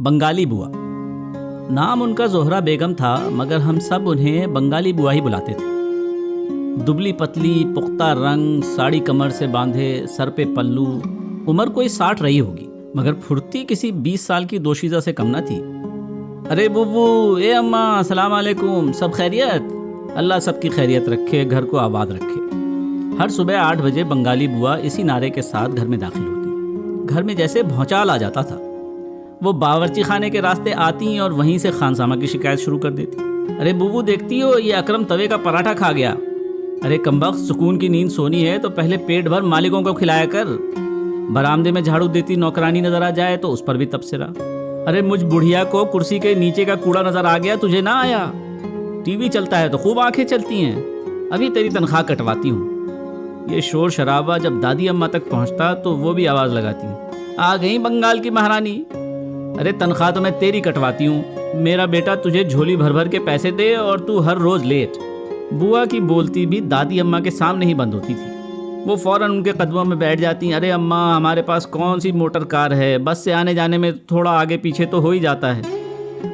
بنگالی بوا۔ نام ان کا زہرا بیگم تھا، مگر ہم سب انہیں بنگالی بوا ہی بلاتے تھے۔ دبلی پتلی، پختہ رنگ، ساڑی کمر سے باندھے، سر پہ پلو، عمر کوئی 60 رہی ہوگی، مگر پھرتی کسی 20 سال کی دوشیزہ سے کم نہ تھی۔ ارے بوبو، اے اماں، السلام علیکم، سب خیریت؟ اللہ سب کی خیریت رکھے، گھر کو آباد رکھے۔ ہر صبح 8 بجے بنگالی بوا اسی نعرے کے ساتھ گھر میں داخل ہوتی۔ گھر میں جیسے بھونچال آ جاتا تھا۔ وہ باورچی خانے کے راستے آتی اور وہیں سے خانسامہ کی شکایت شروع کر دیتی۔ ارے بوبو، دیکھتی ہو یہ اکرم توے کا پراٹھا کھا گیا۔ ارے کمبخت، سکون کی نیند سونی ہے تو پہلے پیٹ بھر مالکوں کو کھلایا کر۔ برآمدے میں جھاڑو دیتی نوکرانی نظر آ جائے تو اس پر بھی تبصرہ۔ ارے مجھ بڑھیا کو کرسی کے نیچے کا کوڑا نظر آ گیا، تجھے نہ آیا؟ ٹی وی چلتا ہے تو خوب آنکھیں چلتی ہیں، ابھی تیری تنخواہ کٹواتی ہوں۔ یہ شور شرابہ جب دادی اماں تک پہنچتا تو وہ بھی آواز لگاتی، آ گئی بنگال کی مہارانی۔ ارے تنخواہ تو میں تیری کٹواتی ہوں، میرا بیٹا تجھے جھولی بھر بھر کے پیسے دے اور تو ہر روز لیٹ۔ بوا کی بولتی بھی دادی اماں کے سامنے ہی بند ہوتی تھی۔ وہ فوراً ان کے قدموں میں بیٹھ جاتی۔ ارے اماں، ہمارے پاس کون سی موٹر کار ہے، بس سے آنے جانے میں تھوڑا آگے پیچھے تو ہو ہی جاتا ہے۔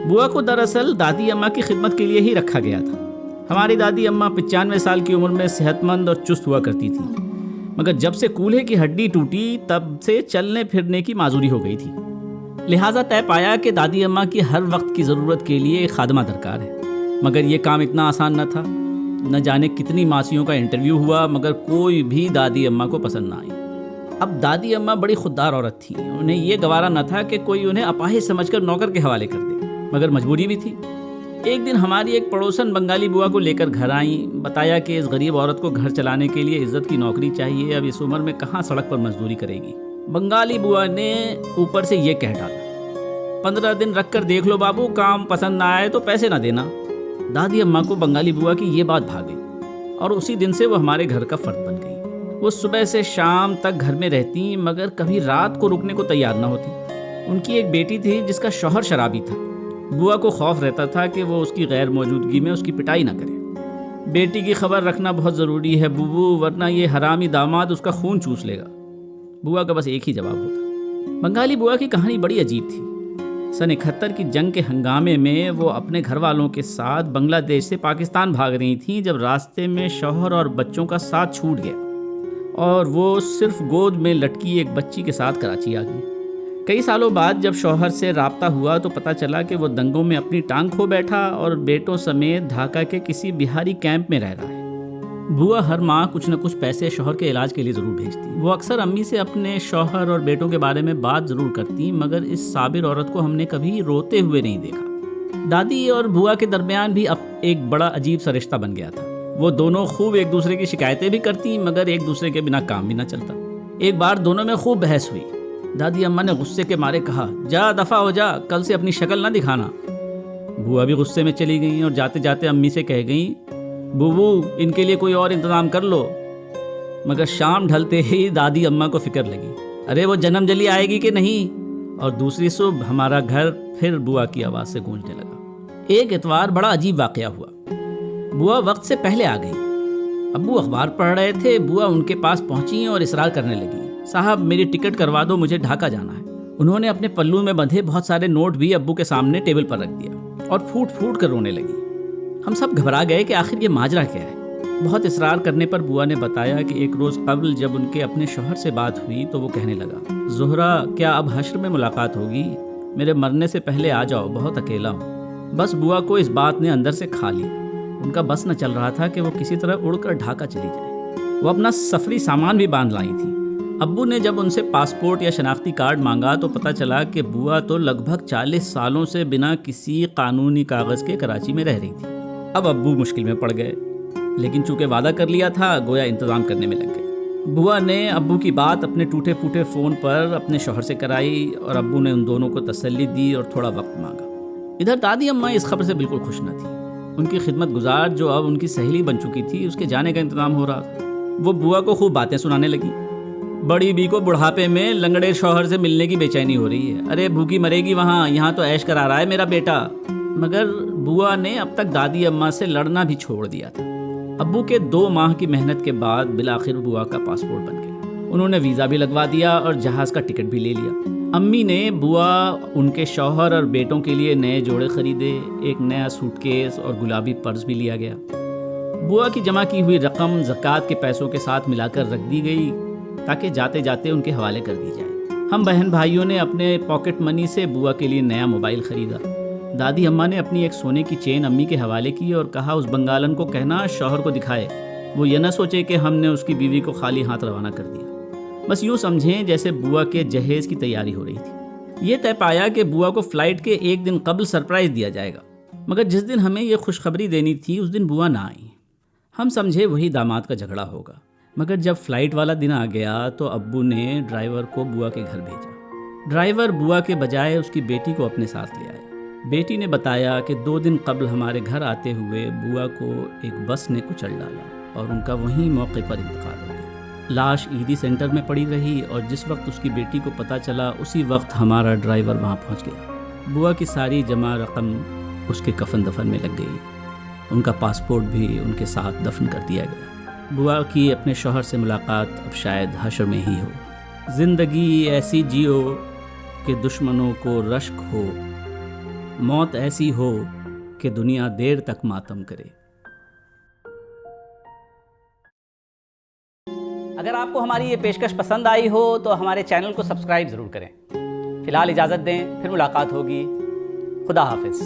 بوا کو دراصل دادی اماں کی خدمت کے لیے ہی رکھا گیا تھا۔ ہماری دادی اماں 95 سال کی عمر میں صحت مند اور چست ہوا کرتی تھی، مگر جب سے کولہے کی ہڈی ٹوٹی تب سے چلنے پھرنے کی معذوری ہو گئی تھی۔ لہٰذا طے پایا کہ دادی اماں کی ہر وقت کی ضرورت کے لیے ایک خادمہ درکار ہے، مگر یہ کام اتنا آسان نہ تھا۔ نہ جانے کتنی ماسیوں کا انٹرویو ہوا، مگر کوئی بھی دادی اماں کو پسند نہ آئی۔ اب دادی اماں بڑی خوددار عورت تھیں، انہیں یہ گوارا نہ تھا کہ کوئی انہیں اپاہج سمجھ کر نوکر کے حوالے کر دے، مگر مجبوری بھی تھی۔ ایک دن ہماری ایک پڑوسن بنگالی بوا کو لے کر گھر آئیں، بتایا کہ اس غریب عورت کو گھر چلانے کے لیے عزت کی نوکری چاہیے، اب اس عمر میں کہاں سڑک پر مزدوری کرے گی۔ بنگالی بوا نے اوپر سے یہ کہہ ڈالا، 15 دن رکھ کر دیکھ لو بابو، کام پسند نہ آئے تو پیسے نہ دینا۔ دادی اماں کو بنگالی بوا کی یہ بات بھا گئی اور اسی دن سے وہ ہمارے گھر کا فرد بن گئی۔ وہ صبح سے شام تک گھر میں رہتی، مگر کبھی رات کو رکنے کو تیار نہ ہوتی۔ ان کی ایک بیٹی تھی جس کا شوہر شرابی تھا۔ بوا کو خوف رہتا تھا کہ وہ اس کی غیر موجودگی میں اس کی پٹائی نہ کرے۔ بیٹی کی خبر رکھنا بہت ضروری ہے بوبو، ورنہ یہ حرامی داماد اس کا خون چوس لے گا۔ بوا کا بس ایک ہی جواب ہوتا۔ بنگالی بوا کی کہانی بڑی عجیب تھی۔ سن 71 کی جنگ کے ہنگامے میں وہ اپنے گھر والوں کے ساتھ بنگلہ دیش سے پاکستان بھاگ رہی تھیں، جب راستے میں شوہر اور بچوں کا ساتھ چھوٹ گیا اور وہ صرف گود میں لٹکی ایک بچی کے ساتھ کراچی آ گئی۔ کئی سالوں بعد جب شوہر سے رابطہ ہوا تو پتہ چلا کہ وہ دنگوں میں اپنی ٹانگ کھو بیٹھا اور بیٹوں سمیت ڈھاکہ کے کسی بہاری کیمپ میں رہ رہا ہے۔ بوا ہر ماہ کچھ نہ کچھ پیسے شوہر کے علاج کے لیے ضرور بھیجتی۔ وہ اکثر امی سے اپنے شوہر اور بیٹوں کے بارے میں بات ضرور کرتی، مگر اس صابر عورت کو ہم نے کبھی روتے ہوئے نہیں دیکھا۔ دادی اور بوا کے درمیان بھی اب ایک بڑا عجیب سا رشتہ بن گیا تھا۔ وہ دونوں خوب ایک دوسرے کی شکایتیں بھی کرتی، مگر ایک دوسرے کے بنا کام بھی نہ چلتا۔ ایک بار دونوں میں خوب بحث ہوئی۔ دادی اماں نے غصے کے مارے کہا، جا دفع ہو جا، کل سے اپنی شکل نہ دکھانا۔ بوا بھی غصے میں چلی گئیں اور جاتے جاتے امی سے کہہ گئیں، بوبو ان کے لیے کوئی اور انتظام کر لو۔ مگر شام ڈھلتے ہی دادی اماں کو فکر لگی، ارے وہ جنم جلی آئے گی کہ نہیں؟ اور دوسری صبح ہمارا گھر پھر بوا کی آواز سے گونجنے لگا۔ ایک اتوار بڑا عجیب واقعہ ہوا۔ بوا وقت سے پہلے آ گئی۔ ابو اخبار پڑھ رہے تھے، بوا ان کے پاس پہنچی اور اصرار کرنے لگی، صاحب میری ٹکٹ کروا دو، مجھے ڈھاکہ جانا ہے۔ انہوں نے اپنے پلو میں بندھے بہت سارے نوٹ بھی ابو کے سامنے ٹیبل پر رکھ دیا اور پھوٹ پھوٹ کر رونے لگی۔ ہم سب گھبرا گئے کہ آخر یہ ماجرا کیا ہے۔ بہت اصرار کرنے پر بوا نے بتایا کہ ایک روز قبل جب ان کے اپنے شوہر سے بات ہوئی تو وہ کہنے لگا، زہرا کیا اب حشر میں ملاقات ہوگی؟ میرے مرنے سے پہلے آ جاؤ، بہت اکیلا ہوں۔ بس بوا کو اس بات نے اندر سے کھا لیا۔ ان کا بس نہ چل رہا تھا کہ وہ کسی طرح اڑ کر ڈھاکہ چلی جائے۔ وہ اپنا سفری سامان بھی باندھ لائی تھی۔ ابو نے جب ان سے پاسپورٹ یا شناختی کارڈ مانگا تو پتہ چلا کہ بوا تو لگ بھگ 40 سالوں سے بنا کسی قانونی کاغذ کے کراچی میں رہ رہی تھی۔ اب ابو مشکل میں پڑ گئے، لیکن چونکہ وعدہ کر لیا تھا گویا انتظام کرنے میں لگ گئے۔ بوا نے ابو کی بات اپنے ٹوٹے پھوٹے فون پر اپنے شوہر سے کرائی اور ابو نے ان دونوں کو تسلی دی اور تھوڑا وقت مانگا۔ ادھر دادی اماں اس خبر سے بالکل خوش نہ تھی۔ ان کی خدمت گزار جو اب ان کی سہیلی بن چکی تھی، اس کے جانے کا انتظام ہو رہا تھا۔ وہ بوا کو خوب باتیں سنانے لگی۔ بڑی بی کو بڑھاپے میں لنگڑے شوہر سے ملنے کی بے چینی ہو رہی ہے، ارے بھوکی مرے گی وہاں، یہاں تو عیش کرا رہا ہے میرا بیٹا۔ مگر بوا نے اب تک دادی اماں سے لڑنا بھی چھوڑ دیا تھا۔ ابو کے 2 ماہ کی محنت کے بعد بالآخر بوا کا پاسپورٹ بن گیا۔ انہوں نے ویزا بھی لگوا دیا اور جہاز کا ٹکٹ بھی لے لیا۔ امی نے بوا ان کے شوہر اور بیٹوں کے لیے نئے جوڑے خریدے، ایک نیا سوٹ کیس اور گلابی پرس بھی لیا گیا۔ بوا کی جمع کی ہوئی رقم زکوٰۃ کے پیسوں کے ساتھ ملا کر رکھ دی گئی تاکہ جاتے جاتے ان کے حوالے کر دی جائے۔ ہم بہن بھائیوں نے اپنے پاکٹ منی سے بوا کے لیے نیا موبائل خریدا۔ دادی اماں نے اپنی ایک سونے کی چین امی کے حوالے کی اور کہا اس بنگالن کو کہنا شوہر کو دکھائے، وہ یہ نہ سوچے کہ ہم نے اس کی بیوی کو خالی ہاتھ روانہ کر دیا۔ بس یوں سمجھیں جیسے بوا کے جہیز کی تیاری ہو رہی تھی۔ یہ طے پایا کہ بوا کو فلائٹ کے ایک دن قبل سرپرائز دیا جائے گا، مگر جس دن ہمیں یہ خوشخبری دینی تھی اس دن بوا نہ آئی۔ ہم سمجھے وہی داماد کا جھگڑا ہوگا، مگر جب فلائٹ والا دن آ گیا تو ابو نے ڈرائیور کو بوا کے گھر بھیجا۔ ڈرائیور بوا کے بجائے اس کی بیٹی کو اپنے ساتھ لے آیا۔ بیٹی نے بتایا کہ 2 دن قبل ہمارے گھر آتے ہوئے بوا کو ایک بس نے کچل ڈالا اور ان کا وہیں موقع پر انتقال ہو گیا۔ لاش ایدی سینٹر میں پڑی رہی اور جس وقت اس کی بیٹی کو پتہ چلا اسی وقت ہمارا ڈرائیور وہاں پہنچ گیا۔ بوا کی ساری جمع رقم اس کے کفن دفن میں لگ گئی، ان کا پاسپورٹ بھی ان کے ساتھ دفن کر دیا گیا۔ بوا کی اپنے شوہر سے ملاقات اب شاید حشر میں ہی ہو۔ زندگی ایسی جیو کہ دشمنوں کو رشک ہو، موت ایسی ہو کہ دنیا دیر تک ماتم کرے۔ اگر آپ کو ہماری یہ پیشکش پسند آئی ہو تو ہمارے چینل کو سبسکرائب ضرور کریں۔ فی الحال اجازت دیں، پھر ملاقات ہوگی۔ خدا حافظ۔